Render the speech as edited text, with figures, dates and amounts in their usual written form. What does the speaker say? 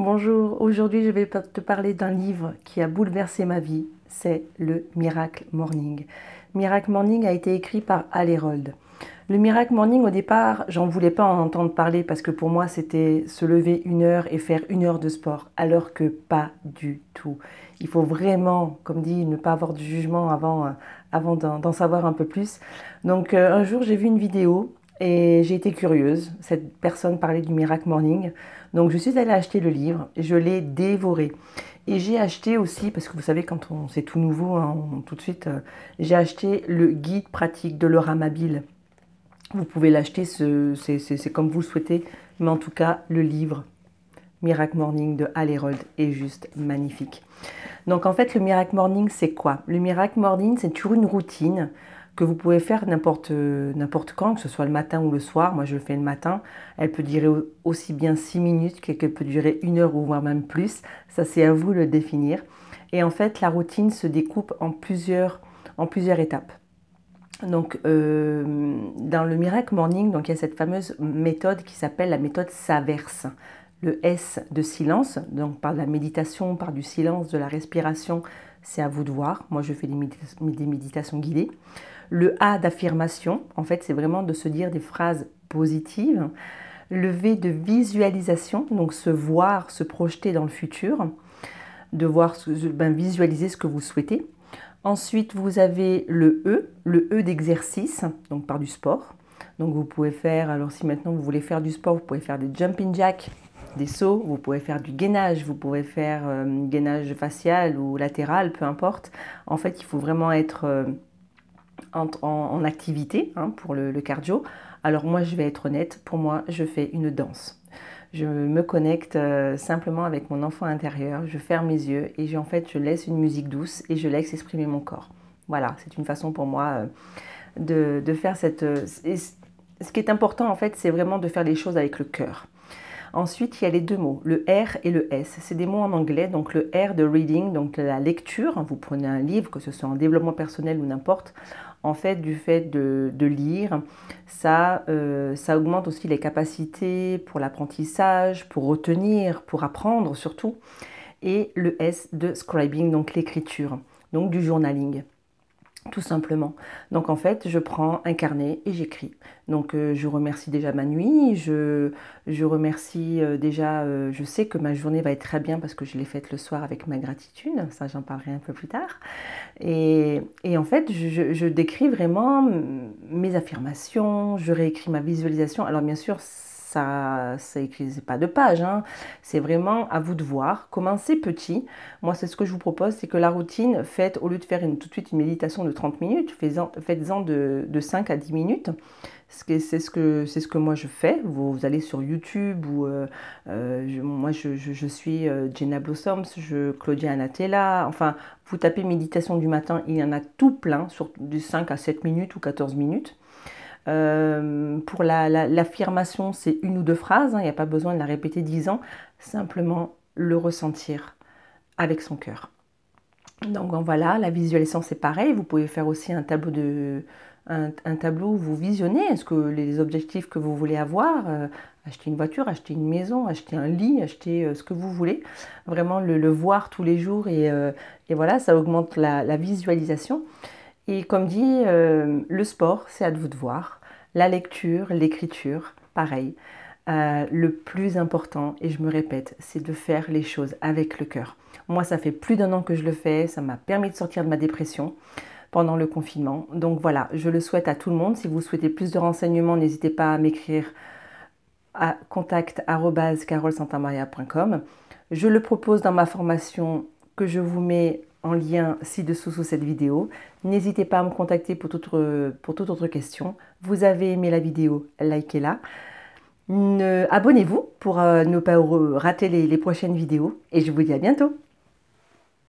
Bonjour, aujourd'hui je vais te parler d'un livre qui a bouleversé ma vie, c'est le Miracle Morning. Miracle Morning a été écrit par Hal Herold. Le Miracle Morning, au départ, j'en voulais pas en entendre parler parce que pour moi c'était se lever 1 heure et faire 1 heure de sport, alors que pas du tout. Il faut vraiment, comme dit, ne pas avoir de jugement avant d'en savoir un peu plus. Donc un jour j'ai vu une vidéo et j'ai été curieuse. Cette personne parlait du Miracle Morning. Donc je suis allée acheter le livre, je l'ai dévoré. Et j'ai acheté aussi, parce que vous savez, quand c'est tout nouveau, hein, tout de suite, j'ai acheté le guide pratique de Laura Mabille. Vous pouvez l'acheter, c'est comme vous le souhaitez, mais en tout cas, le livre Miracle Morning de Hal Herold est juste magnifique. Donc en fait, le Miracle Morning, c'est quoi? Le Miracle Morning, c'est toujours une routine que vous pouvez faire n'importe quand, que ce soit le matin ou le soir. Moi, je le fais le matin. Elle peut durer aussi bien 6 minutes qu'elle peut durer 1 heure ou voire même plus. Ça, c'est à vous de le définir. Et en fait, la routine se découpe en plusieurs étapes. Donc, dans le Miracle Morning, donc, il y a cette fameuse méthode qui s'appelle la méthode Saverse. Le S de silence, donc par de la méditation, par du silence, de la respiration, c'est à vous de voir. Moi, je fais des méditations guidées. Le A d'affirmation, en fait, c'est vraiment de se dire des phrases positives. Le V de visualisation, donc se voir, se projeter dans le futur, de voir, visualiser ce que vous souhaitez. Ensuite, vous avez le E d'exercice, donc par du sport. Donc vous pouvez faire, alors si maintenant vous voulez faire du sport, vous pouvez faire des jumping jacks, des sauts, vous pouvez faire du gainage, vous pouvez faire gainage facial ou latéral, peu importe. En fait, il faut vraiment être en activité pour le cardio. Alors moi, je vais être honnête, pour moi, je fais une danse. Je me connecte simplement avec mon enfant intérieur, je ferme mes yeux et en fait, je laisse une musique douce et je laisse exprimer mon corps. Voilà, c'est une façon pour moi de faire cette... ce qui est important, en fait, c'est vraiment de faire les choses avec le cœur. Ensuite, il y a les deux mots, le R et le S. C'est des mots en anglais, donc le R de reading, donc la lecture. Vous prenez un livre, que ce soit en développement personnel ou n'importe. En fait, du fait de lire, ça augmente aussi les capacités pour l'apprentissage, pour retenir, pour apprendre surtout. Et le S de scribing, donc l'écriture, donc du journaling. Tout simplement. Donc en fait, je prends un carnet et j'écris. Donc je remercie déjà ma nuit, je remercie déjà, je sais que ma journée va être très bien parce que je l'ai faite le soir avec ma gratitude, ça j'en parlerai un peu plus tard. Et en fait, je décris vraiment mes affirmations, je réécris ma visualisation. Alors bien sûr, ça écrit pas de page, hein. C'est vraiment à vous de voir. Commencez petit. Moi, c'est ce que je vous propose, c'est que la routine, faites, au lieu de faire tout de suite une méditation de 30 minutes, faites-en de 5 à 10 minutes. C'est ce que moi je fais. Vous allez sur YouTube ou moi je suis Jenna Blossoms, Claudia Anatella. Enfin, vous tapez méditation du matin, il y en a tout plein, sur du 5 à 7 minutes ou 14 minutes. Pour l'affirmation, c'est une ou deux phrases, hein, il n'y a pas besoin de la répéter 10 ans, simplement le ressentir avec son cœur. Donc voilà, la visualisation c'est pareil, vous pouvez faire aussi un tableau un tableau où vous visionnez les objectifs que vous voulez avoir, acheter une voiture, acheter une maison, acheter un lit, acheter ce que vous voulez, vraiment le voir tous les jours et voilà, ça augmente la visualisation. Et comme dit, le sport, c'est à vous de voir. La lecture, l'écriture, pareil. Le plus important, et je me répète, c'est de faire les choses avec le cœur. Moi, ça fait plus d'1 an que je le fais. Ça m'a permis de sortir de ma dépression pendant le confinement. Donc voilà, je le souhaite à tout le monde. Si vous souhaitez plus de renseignements, n'hésitez pas à m'écrire à contact@carolsantamaria.com. Je le propose dans ma formation que je vous mets en lien ci-dessous sous cette vidéo. N'hésitez pas à me contacter pour toute autre question. Vous avez aimé la vidéo, likez-la. Abonnez-vous pour ne pas rater les prochaines vidéos. Et je vous dis à bientôt.